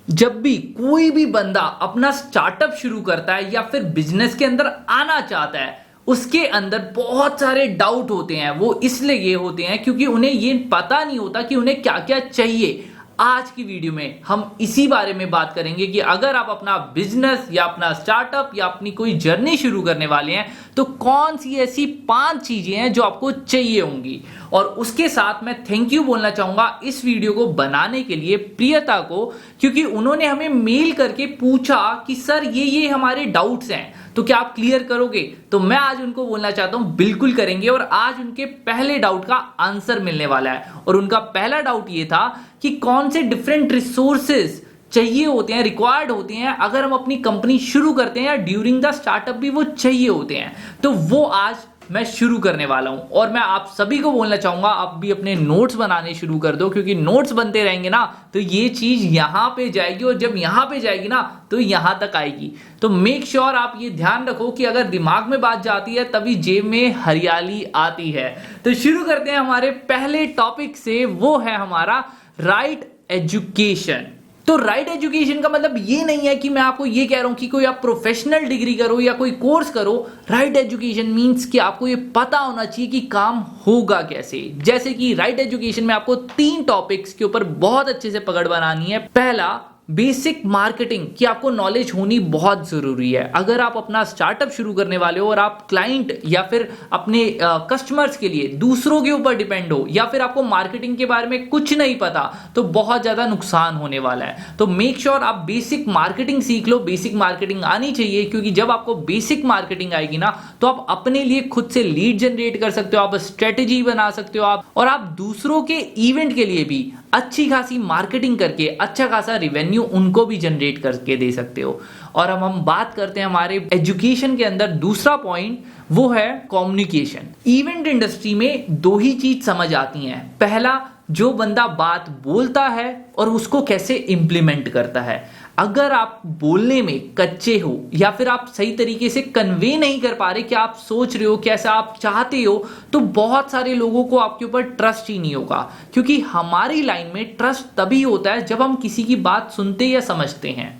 जब भी कोई भी बंदा अपना स्टार्टअप शुरू करता है या फिर बिजनेस के अंदर आना चाहता है, उसके अंदर बहुत सारे डाउट होते हैं। वो इसलिए ये होते हैं क्योंकि उन्हें ये पता नहीं होता कि उन्हें क्या क्या चाहिए। आज की वीडियो में हम इसी बारे में बात करेंगे कि अगर आप अपना बिजनेस या अपना स्टार्टअप या अपनी कोई जर्नी शुरू करने वाले हैं तो कौन सी ऐसी 5 चीजें हैं जो आपको चाहिए होंगी। और उसके साथ मैं थैंक यू बोलना चाहूंगा इस वीडियो को बनाने के लिए प्रियता को, क्योंकि उन्होंने हमें मेल करके पूछा कि सर ये हमारे डाउट्स हैं तो क्या आप क्लियर करोगे। तो मैं आज उनको बोलना चाहता हूं बिल्कुल करेंगे। और आज उनके पहले डाउट का आंसर मिलने वाला है। और उनका पहला डाउट ये था कि कौन से डिफरेंट रिसोर्सेज चाहिए होते हैं, रिक्वायर्ड होते हैं अगर हम अपनी कंपनी शुरू करते हैं, या ड्यूरिंग द स्टार्टअप भी वो चाहिए होते हैं। तो वो आज मैं शुरू करने वाला हूं। और मैं आप सभी को बोलना चाहूंगा आप भी अपने नोट्स बनाने शुरू कर दो, क्योंकि नोट्स बनते रहेंगे ना तो ये चीज यहां पे जाएगी, और जब यहां पे जाएगी ना तो यहां तक आएगी। तो मेक श्योर आप ये ध्यान रखो कि अगर दिमाग में बात जाती है तभी जेब में हरियाली आती है। तो शुरू करते हैं हमारे पहले टॉपिक से, वो है हमारा राइट एजुकेशन। तो राइट एजुकेशन का मतलब ये नहीं है कि मैं आपको ये कह रहा हूं कि कोई आप प्रोफेशनल डिग्री करो या कोई कोर्स करो। राइट एजुकेशन मींस कि आपको ये पता होना चाहिए कि काम होगा कैसे। जैसे कि राइट एजुकेशन में आपको 3 टॉपिक्स के ऊपर बहुत अच्छे से पकड़ बनानी है। पहला, बेसिक मार्केटिंग की आपको नॉलेज होनी बहुत जरूरी है। अगर आप अपना स्टार्टअप शुरू करने वाले हो और आप क्लाइंट या फिर अपने कस्टमर्स के लिए दूसरों के ऊपर डिपेंड हो, या फिर आपको मार्केटिंग के बारे में कुछ नहीं पता, तो बहुत ज्यादा नुकसान होने वाला है। तो मेक श्योर आप बेसिक मार्केटिंग सीख लो। बेसिक मार्केटिंग आनी चाहिए, क्योंकि जब आपको बेसिक मार्केटिंग आएगी ना तो आप अपने लिए खुद से लीड जनरेट कर सकते हो, आप स्ट्रेटेजी बना सकते हो आप, और आप दूसरों के इवेंट के लिए भी अच्छी खासी मार्केटिंग करके अच्छा खासा रिवेन्यू उनको भी जनरेट करके दे सकते हो। और अब हम बात करते हैं हमारे एजुकेशन के अंदर दूसरा पॉइंट, वो है कम्युनिकेशन। इवेंट इंडस्ट्री में 2 ही चीज समझ आती हैं। पहला, जो बंदा बात बोलता है और उसको कैसे इंप्लीमेंट करता है। अगर आप बोलने में कच्चे हो या फिर आप सही तरीके से कन्वे नहीं कर पा रहे कि आप सोच रहे हो, कैसा आप चाहते हो, तो बहुत सारे लोगों को आपके ऊपर ट्रस्ट ही नहीं होगा। क्योंकि हमारी लाइन में ट्रस्ट तभी होता है जब हम किसी की बात सुनते या समझते हैं।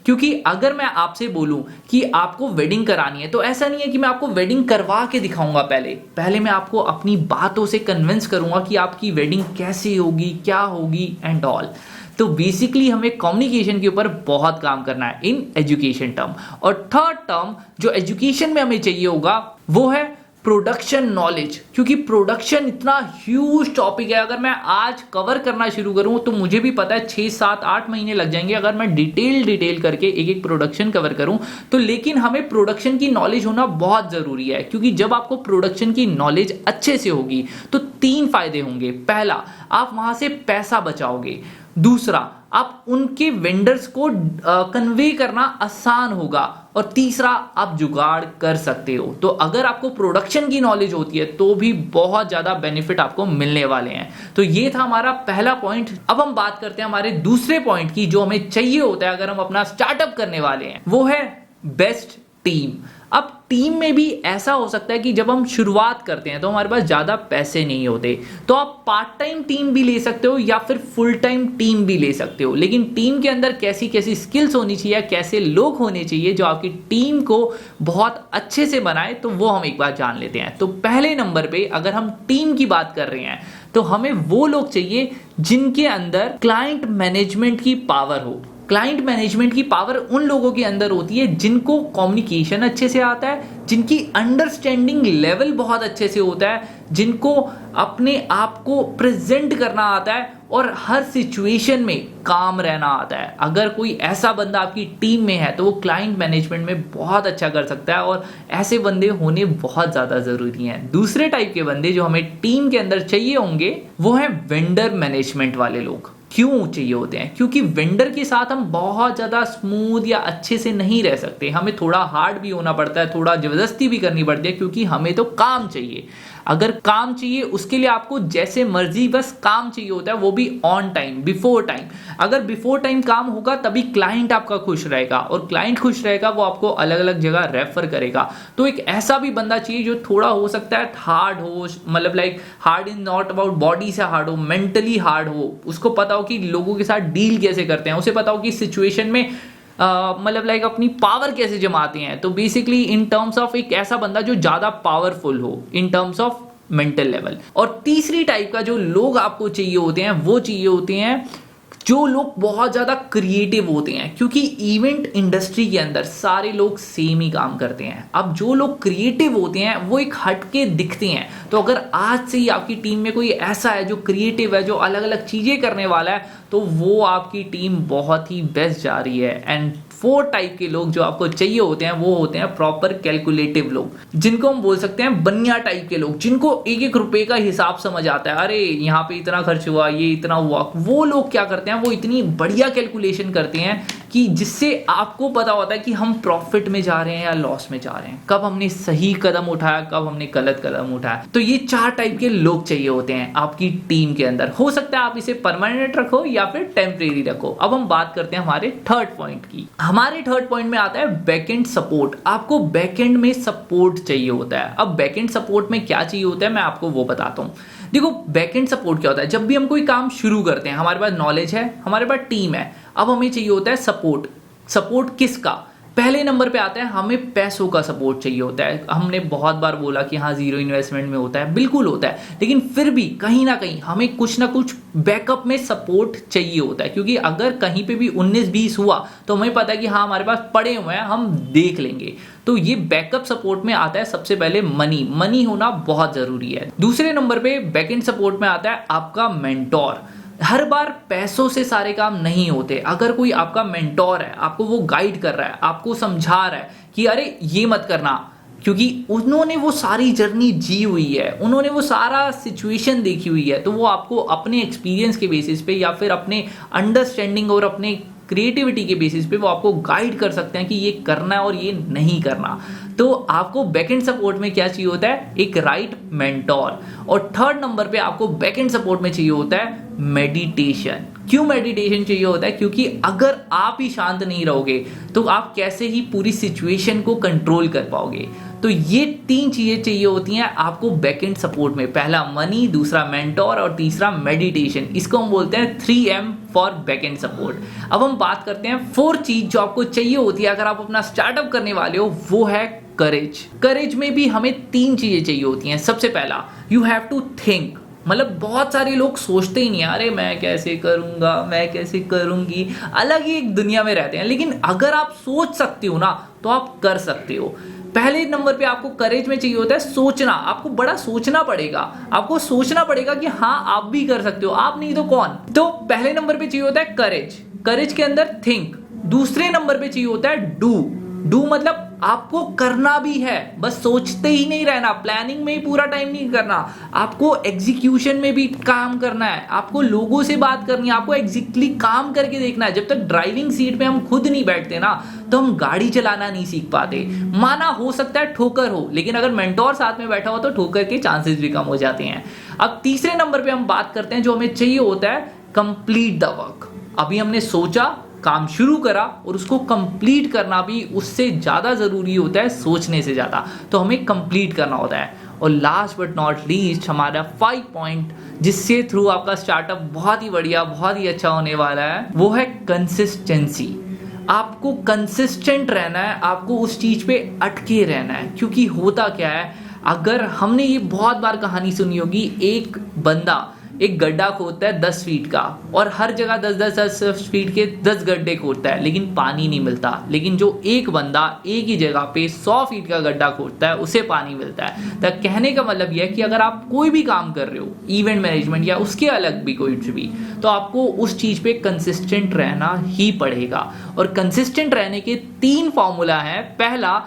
क्योंकि अगर मैं आपसे बोलूं कि आपको वेडिंग करानी है, तो ऐसा नहीं है कि मैं आपको वेडिंग करवा के दिखाऊंगा। पहले मैं आपको अपनी बातों से कन्विंस करूंगा कि आपकी वेडिंग कैसे होगी, क्या होगी एंड ऑल। तो बेसिकली हमें कम्युनिकेशन के ऊपर बहुत काम करना है इन एजुकेशन टर्म। और थर्ड टर्म जो एजुकेशन में हमें चाहिए होगा वो है प्रोडक्शन नॉलेज। क्योंकि प्रोडक्शन इतना ह्यूज टॉपिक है, अगर मैं आज कवर करना शुरू करूं तो मुझे भी पता है 6, 7, 8 महीने लग जाएंगे अगर मैं डिटेल करके एक प्रोडक्शन कवर करूं तो। लेकिन हमें प्रोडक्शन की नॉलेज होना बहुत जरूरी है, क्योंकि जब आपको प्रोडक्शन की नॉलेज अच्छे से होगी तो 3 फायदे होंगे। पहला, आप वहां से पैसा बचाओगे। दूसरा, आप उनके वेंडर्स को कन्वे करना आसान होगा। और तीसरा, आप जुगाड़ कर सकते हो। तो अगर आपको प्रोडक्शन की नॉलेज होती है तो भी बहुत ज्यादा बेनिफिट आपको मिलने वाले हैं। तो ये था हमारा पहला पॉइंट। अब हम बात करते हैं हमारे दूसरे पॉइंट की, जो हमें चाहिए होता है अगर हम अपना स्टार्टअप करने वाले हैं, वो है बेस्ट टीम। अब टीम में भी ऐसा हो सकता है कि जब हम शुरुआत करते हैं तो हमारे पास ज्यादा पैसे नहीं होते, तो आप पार्ट टाइम टीम भी ले सकते हो या फिर फुल टाइम टीम भी ले सकते हो। लेकिन टीम के अंदर कैसी कैसी स्किल्स होनी चाहिए, कैसे लोग होने चाहिए जो आपकी टीम को बहुत अच्छे से बनाए, तो वो हम एक बार जान लेते हैं। तो पहले नंबर पे अगर हम टीम की बात कर रहे हैं तो हमें वो लोग चाहिए जिनके अंदर क्लाइंट मैनेजमेंट की पावर हो। क्लाइंट मैनेजमेंट की पावर उन लोगों के अंदर होती है जिनको कम्युनिकेशन अच्छे से आता है, जिनकी अंडरस्टैंडिंग लेवल बहुत अच्छे से होता है, जिनको अपने आप को प्रेजेंट करना आता है और हर सिचुएशन में काम रहना आता है। अगर कोई ऐसा बंदा आपकी टीम में है तो वो क्लाइंट मैनेजमेंट में बहुत अच्छा कर सकता है, और ऐसे बंदे होने बहुत ज़्यादा ज़रूरी हैं। दूसरे टाइप के बंदे जो हमें टीम के अंदर चाहिए होंगे वो हैं वेंडर मैनेजमेंट वाले लोग। क्यों चाहिए होते हैं? क्योंकि वेंडर के साथ हम बहुत ज़्यादा स्मूथ या अच्छे से नहीं रह सकते, हमें थोड़ा हार्ड भी होना पड़ता है, थोड़ा ज़बरदस्ती भी करनी पड़ती है, क्योंकि हमें तो काम चाहिए। अगर काम चाहिए उसके लिए आपको जैसे मर्जी बस काम चाहिए होता है, वो भी ऑन टाइम, बिफोर टाइम। अगर बिफोर टाइम काम होगा तभी क्लाइंट आपका खुश रहेगा, और क्लाइंट खुश रहेगा वो आपको अलग अलग जगह रेफर करेगा। तो एक ऐसा भी बंदा चाहिए जो थोड़ा हो सकता है हार्ड हो, मतलब like hard is not about body से हार्ड हो, मेंटली हार्ड हो, उसको पता हो कि लोगों के साथ डील कैसे करते हैं, उसे पता हो कि सिचुएशन में मतलब लाइक अपनी पावर कैसे जमाते हैं। तो बेसिकली इन टर्म्स ऑफ एक ऐसा बंदा जो ज़्यादा पावरफुल हो in terms of mental level. और तीसरी टाइप का जो लोग आपको चाहिए होते हैं वो चाहिए होते हैं जो लोग बहुत ज़्यादा क्रिएटिव होते हैं, क्योंकि इवेंट इंडस्ट्री के अंदर सारे लोग सेम ही काम करते हैं। अब जो लोग क्रिएटिव होते हैं वो एक हटके दिखते हैं। तो अगर आज से ही आपकी टीम में कोई ऐसा है जो क्रिएटिव है, जो अलग अलग चीज़ें करने वाला है, तो वो आपकी टीम बहुत ही बेस्ट जा रही है। एंड 4 टाइप के लोग जो आपको चाहिए होते हैं वो होते हैं प्रॉपर कैलकुलेटिव लोग, जिनको हम बोल सकते हैं बनिया टाइप के लोग, जिनको एक एक रुपए का हिसाब समझ आता है। अरे यहाँ पे इतना खर्च हुआ, ये इतना हुआ। वो लोग क्या करते हैं, वो इतनी बढ़िया कैलकुलेशन करते हैं कि जिससे आपको पता होता है कि हम प्रॉफिट में जा रहे हैं या लॉस में जा रहे हैं, कब हमने सही कदम उठाया, कब हमने गलत कदम उठाया। तो ये 4 टाइप के लोग चाहिए होते हैं आपकी टीम के अंदर। हो सकता है आप इसे परमानेंट रखो या फिर टेम्परेरी रखो। अब हम बात करते हैं हमारे थर्ड पॉइंट की। हमारे थर्ड पॉइंट में आता है बैकएंड सपोर्ट। आपको बैकएंड में सपोर्ट चाहिए होता है। अब बैकएंड सपोर्ट में क्या चाहिए होता है मैं आपको वो बताता हूँ। देखो बैकएंड सपोर्ट क्या होता है, जब भी हम कोई काम शुरू करते हैं, हमारे पास नॉलेज है, हमारे पास टीम है, अब हमें चाहिए होता है सपोर्ट। सपोर्ट किसका? पहले नंबर पे आता है हमें पैसों का सपोर्ट चाहिए होता है। हमने बहुत बार बोला कि हाँ जीरो इन्वेस्टमेंट में होता है, बिल्कुल होता है, लेकिन फिर भी कहीं ना कहीं हमें कुछ ना कुछ बैकअप में सपोर्ट चाहिए होता है, क्योंकि अगर कहीं पे भी 19-20 हुआ तो हमें पता है कि हाँ हमारे पास पड़े हुए हैं, हम देख लेंगे। तो ये बैकअप सपोर्ट में आता है सबसे पहले मनी होना बहुत जरूरी है। दूसरे नंबर पे बैकएंड सपोर्ट में आता है आपका मेंटोर। हर बार पैसों से सारे काम नहीं होते। अगर कोई आपका मेंटोर है, आपको वो गाइड कर रहा है, आपको समझा रहा है कि अरे ये मत करना, क्योंकि उन्होंने वो सारी जर्नी जी हुई है, उन्होंने वो सारा सिचुएशन देखी हुई है, तो वो आपको अपने एक्सपीरियंस के बेसिस पे या फिर अपने अंडरस्टैंडिंग और अपने क्रिएटिविटी के बेसिस पे वो आपको गाइड कर सकते हैं कि ये करना है और ये नहीं करना। तो आपको बैकएंड सपोर्ट में क्या चाहिए होता है, एक राइट मेंटोर। और थर्ड नंबर पे आपको बैकएंड सपोर्ट में चाहिए होता है मेडिटेशन। क्यों मेडिटेशन चाहिए होता है? क्योंकि अगर आप ही शांत नहीं रहोगे तो आप कैसे ही पूरी सिचुएशन को कंट्रोल कर पाओगे। तो ये 3 चीजें चाहिए होती हैं आपको बैकएंड सपोर्ट में। पहला मनी, दूसरा मेंटोर और तीसरा मेडिटेशन। इसको हम बोलते हैं 3M फॉर बैकएंड सपोर्ट। अब हम बात करते हैं 4 चीज जो आपको चाहिए होती है अगर आप अपना स्टार्टअप करने वाले हो, वो है करेज। करेज में भी हमें 3 चीजें चाहिए होती हैं। सबसे पहला, यू हैव टू थिंक। मतलब बहुत सारे लोग सोचते ही नहीं, अरे मैं कैसे करूंगा, मैं कैसे करूंगी, अलग ही एक दुनिया में रहते हैं। लेकिन अगर आप सोच सकते हो ना तो आप कर सकते हो। पहले नंबर पे आपको करेज में चाहिए होता है सोचना। आपको बड़ा सोचना पड़ेगा, आपको सोचना पड़ेगा कि हाँ आप भी कर सकते हो, आप नहीं तो कौन। तो पहले नंबर पे चाहिए होता है करेज। करेज के अंदर थिंक। दूसरे नंबर पे चाहिए होता है डू मतलब आपको करना भी है, बस सोचते ही नहीं रहना, प्लानिंग में ही पूरा टाइम नहीं करना, आपको एग्जीक्यूशन में भी काम करना है, आपको लोगों से बात करनी है, आपको एग्जैक्टली काम करके देखना है। जब तक ड्राइविंग सीट पे हम खुद नहीं बैठते ना तो हम गाड़ी चलाना नहीं सीख पाते। माना हो सकता है ठोकर हो, लेकिन अगर मेंटोर साथ में बैठा हो तो ठोकर के चांसेस भी कम हो जाते हैं। अब तीसरे नंबर पे हम बात करते हैं जो हमें चाहिए होता है कंप्लीट द वर्क। अभी हमने सोचा, काम शुरू करा और उसको कंप्लीट करना भी उससे ज़्यादा ज़रूरी होता है सोचने से ज़्यादा, तो हमें कंप्लीट करना होता है। और लास्ट बट नॉट लीस्ट हमारा 5 पॉइंट जिससे थ्रू आपका स्टार्टअप बहुत ही बढ़िया, बहुत ही अच्छा होने वाला है, वो है कंसिस्टेंसी। आपको कंसिस्टेंट रहना है, आपको उस चीज़ पे अटके रहना है। क्योंकि होता क्या है, अगर हमने ये बहुत बार कहानी सुनी होगी, एक बंदा एक गड्ढा खोदता है 10 फीट का और हर जगह 10 फीट के 10 गड्ढे खोदता है, लेकिन पानी नहीं मिलता। लेकिन जो एक बंदा एक ही जगह पे 100 फीट का गड्ढा खोदता है उसे पानी मिलता है। तो कहने का मतलब यह है कि अगर आप कोई भी काम कर रहे हो, इवेंट मैनेजमेंट या उसके अलग भी कोई भी, तो आपको उस चीज पे कंसिस्टेंट रहना ही पड़ेगा। और कंसिस्टेंट रहने के 3 फॉर्मूला है। पहला,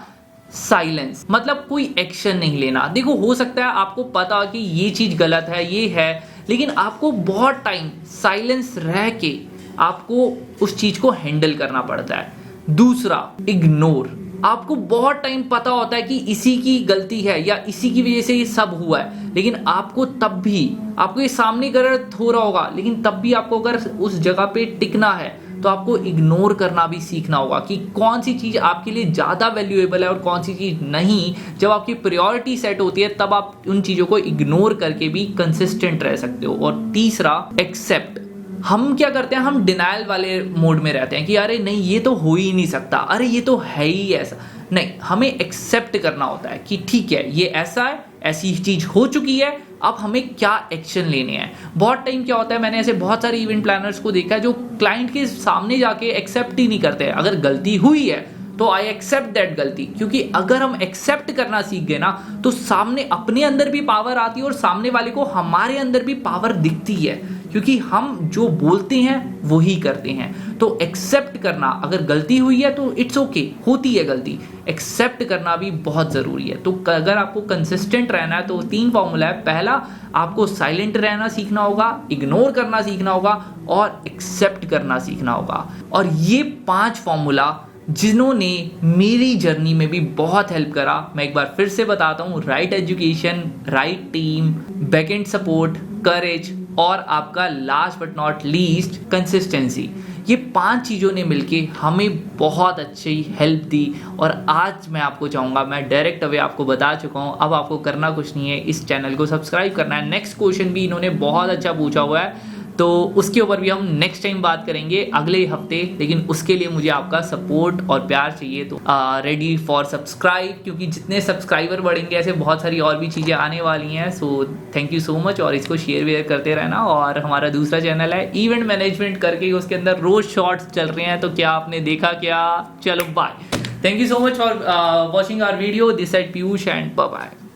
साइलेंस, मतलब कोई एक्शन नहीं लेना। देखो हो सकता है आपको पता हो कि ये चीज गलत है, ये है, लेकिन आपको बहुत टाइम साइलेंस रह के आपको उस चीज को हैंडल करना पड़ता है। दूसरा, इग्नोर। आपको बहुत टाइम पता होता है कि इसी की गलती है या इसी की वजह से ये सब हुआ है, लेकिन आपको तब भी, आपको ये सामने गलत हो रहा होगा, लेकिन तब भी आपको अगर उस जगह पे टिकना है तो आपको इग्नोर करना भी सीखना होगा कि कौन सी चीज़ आपके लिए ज़्यादा वैल्यूएबल है और कौन सी चीज़ नहीं। जब आपकी प्रायोरिटी सेट होती है तब आप उन चीज़ों को इग्नोर करके भी कंसिस्टेंट रह सकते हो। और तीसरा, एक्सेप्ट। हम क्या करते हैं, हम डिनायल वाले मोड में रहते हैं कि अरे नहीं ये तो हो ही नहीं सकता, अरे ये तो है ही ऐसा। नहीं, हमें एक्सेप्ट करना होता है कि ठीक है ये ऐसा है, ऐसी चीज हो चुकी है, अब हमें क्या एक्शन लेने हैं। बहुत टाइम क्या होता है, मैंने ऐसे बहुत सारे इवेंट प्लानर्स को देखा है जो क्लाइंट के सामने जाके एक्सेप्ट ही नहीं करते। अगर गलती हुई है तो आई एक्सेप्ट दैट गलती, क्योंकि अगर हम एक्सेप्ट करना सीख गए ना तो सामने अपने अंदर भी पावर आती है और सामने वाले को हमारे अंदर भी पावर दिखती है, क्योंकि हम जो बोलते हैं वही करते हैं। तो एक्सेप्ट करना, अगर गलती हुई है तो इट्स ओके, होती है गलती, एक्सेप्ट करना भी बहुत ज़रूरी है। तो अगर आपको कंसिस्टेंट रहना है तो 3 फॉर्मूला है। पहला, आपको साइलेंट रहना सीखना होगा, इग्नोर करना सीखना होगा और एक्सेप्ट करना सीखना होगा। और ये 5 फॉर्मूला जिन्होंने मेरी जर्नी में भी बहुत हेल्प करा, मैं एक बार फिर से बताता हूँ। Right education, right team, backend support, courage और आपका last but not least consistency. ये 5 चीज़ों ने मिलके हमें बहुत अच्छी हेल्प दी। और आज मैं आपको चाहूँगा, मैं डायरेक्ट अवे आपको बता चुका हूँ, अब आपको करना कुछ नहीं है, इस चैनल को सब्सक्राइब करना है। नेक्स्ट क्वेश्चन भी इन्होंने बहुत अच्छा पूछा हुआ है, तो उसके ऊपर भी हम नेक्स्ट टाइम बात करेंगे अगले हफ्ते। लेकिन उसके लिए मुझे आपका सपोर्ट और प्यार चाहिए, तो रेडी फॉर सब्सक्राइब, क्योंकि जितने सब्सक्राइबर बढ़ेंगे ऐसे बहुत सारी और भी चीज़ें आने वाली हैं। So thank you so much, और इसको शेयर वेयर करते रहना। और हमारा दूसरा चैनल है इवेंट मैनेजमेंट करके, उसके अंदर रोज शॉर्ट्स चल रहे हैं, तो क्या आपने देखा क्या? चलो bye, thank you so much for watching our video. This side Piyush and bye bye.